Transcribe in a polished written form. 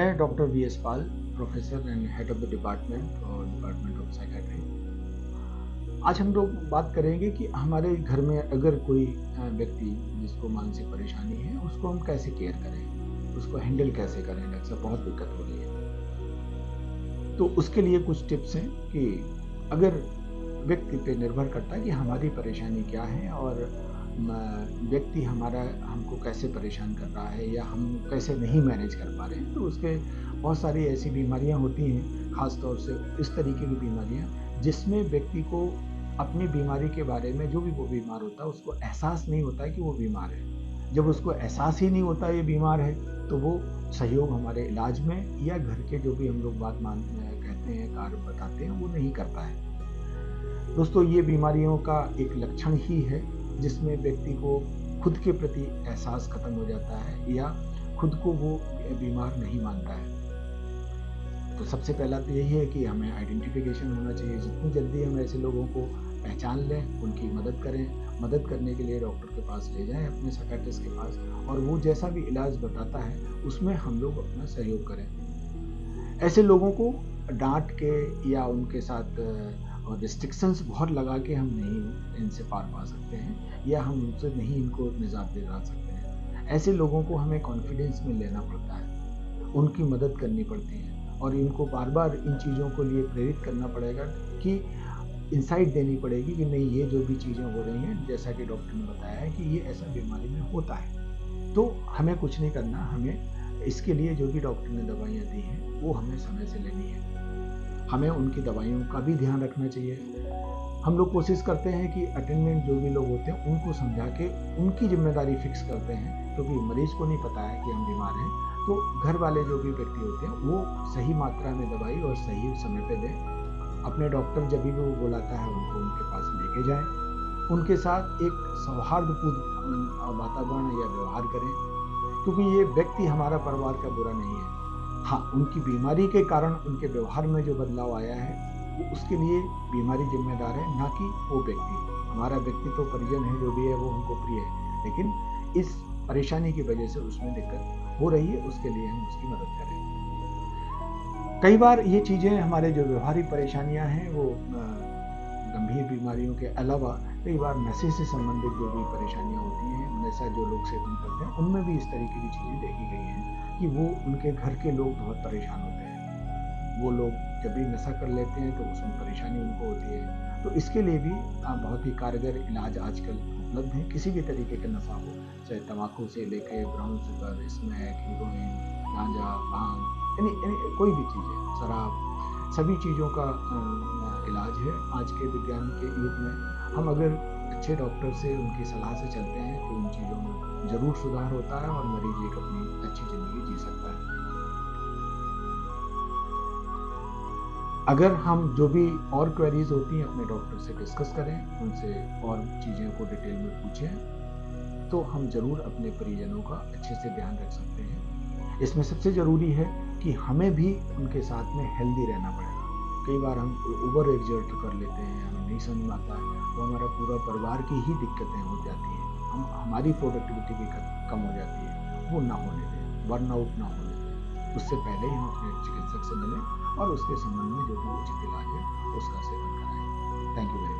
मैं doctor VS. Pal, professor and head of the department of psychiatry. आज हम लोग बात करेंगे कि हमारे घर में अगर कोई व्यक्ति जिसको मानसिक परेशानी है, उसको हम कैसे केयर करें, उसको हैंडल कैसे करें। डॉक्टर साहब बहुत दिक्कत हो रही है, तो उसके लिए कुछ टिप्स हैं कि अगर व्यक्ति पे निर्भर करता है कि हमारी परेशानी क्या है और व्यक्ति हमारा हमको कैसे परेशान कर रहा है या हम कैसे नहीं मैनेज कर पा रहे हैं, तो उसके बहुत सारी ऐसी बीमारियां होती हैं, खास तौर से इस तरीके की बीमारियां जिसमें व्यक्ति को अपनी बीमारी के बारे में, जो भी वो बीमार होता है, उसको एहसास नहीं होता है कि वो बीमार है। जब उसको एहसास ही नहीं होता ये बीमार है, तो वो सहयोग हमारे इलाज में या घर के जो भी हम लोग बात कहते हैं, कार्य बताते हैं, वो नहीं करता है। दोस्तों, ये बीमारियों का एक लक्षण ही है जिसमें व्यक्ति को खुद के प्रति एहसास खत्म हो जाता है या खुद को वो बीमार नहीं मानता है। तो सबसे पहला तो यही है कि हमें आइडेंटिफिकेशन होना चाहिए। जितनी जल्दी हम ऐसे लोगों को पहचान लें, उनकी मदद करें। मदद करने के लिए डॉक्टर के पास ले जाएं, अपने साइकियाट्रिस्ट के पास, और वो जैसा भी इलाज बताता है उसमें हम लोग अपना सहयोग करें। ऐसे लोगों को डांट के या उनके साथ और रिस्ट्रिक्शंस बहुत लगा के हम नहीं इनसे पार पा सकते हैं या हम उनसे नहीं इनको निजात दिला सकते हैं। ऐसे लोगों को हमें कॉन्फिडेंस में लेना पड़ता है, उनकी मदद करनी पड़ती है और इनको बार बार इन चीज़ों को लिए प्रेरित करना पड़ेगा कि इंसाइट देनी पड़ेगी कि नहीं, ये जो भी चीज़ें हो रही हैं, जैसा कि डॉक्टर ने बताया है कि ये ऐसा बीमारी में होता है, तो हमें कुछ नहीं करना। हमें इसके लिए जो भी डॉक्टर ने दवाइयाँ दी हैं वो हमें समय से लेनी है। हमें उनकी दवाइयों का भी ध्यान रखना चाहिए। हम लोग कोशिश करते हैं कि अटेंडेंट जो भी लोग होते हैं उनको समझा के उनकी जिम्मेदारी फिक्स करते हैं, क्योंकि मरीज को नहीं पता है कि हम बीमार हैं। तो घर वाले जो भी व्यक्ति होते हैं वो सही मात्रा में दवाई और सही समय पे दें। अपने डॉक्टर जब भी वो बुलाता है उनको उनके पास लेके जाएं, उनके साथ एक सौहार्दपूर्ण वातावरण या व्यवहार करें, क्योंकि ये व्यक्ति हमारा परिवार का बुरा नहीं है। हाँ, उनकी बीमारी के कारण उनके व्यवहार में जो बदलाव आया है वो उसके लिए बीमारी जिम्मेदार है, ना कि वो व्यक्ति। हमारा व्यक्ति तो परिजन है, जो भी है वो हमको प्रिय है, लेकिन इस परेशानी की वजह से उसमें दिक्कत हो रही है, उसके लिए हम उसकी मदद करें। कई बार ये चीज़ें, हमारे जो व्यवहारिक परेशानियां हैं, वो गंभीर बीमारियों के अलावा कई बार नशे से संबंधित जो भी परेशानियां होती हैं, नशा जो लोग सेवन करते हैं, उनमें भी इस तरीके की चीज़ें देखी गई हैं कि वो उनके घर के लोग बहुत परेशान होते हैं। वो लोग जब भी नशा कर लेते हैं तो उसमें परेशानी उनको होती है। तो इसके लिए भी बहुत ही कारगर इलाज आजकल उपलब्ध है। किसी भी तरीके का नशा हो, चाहे तम्बाकू से लेके ब्राउन शुगर, स्मैक, हीरोइन, गांजा, भांग, यानी कोई भी चीज़ें, शराब, सभी चीज़ों का इलाज है आज के विज्ञान के युग में। हम अगर अच्छे डॉक्टर से उनकी सलाह से चलते हैं तो उन चीज़ों में ज़रूर सुधार होता है और मरीज एक अपनी अच्छी ज़िंदगी जी सकता है। अगर हम जो भी और क्वेरीज होती हैं अपने डॉक्टर से डिस्कस करें, उनसे और चीज़ों को डिटेल में पूछें, तो हम ज़रूर अपने परिजनों का अच्छे से ध्यान रख सकते हैं। इसमें सबसे ज़रूरी है कि हमें भी उनके साथ में हेल्दी रहना पड़ेगा। कई बार हम ओवर एग्जर्ट कर लेते हैं, हमें नहीं समझ में आता है, तो हमारा पूरा परिवार की ही दिक्कतें हो जाती हैं, हमारी प्रोडक्टिविटी भी कम हो जाती है। वो ना होने दें, बर्नआउट ना होने दें। उससे पहले ही हम अपने चिकित्सक से मिलें और उसके संबंध में जो भी उचित इलाज है उसका सेवन कराएं। Thank you very much.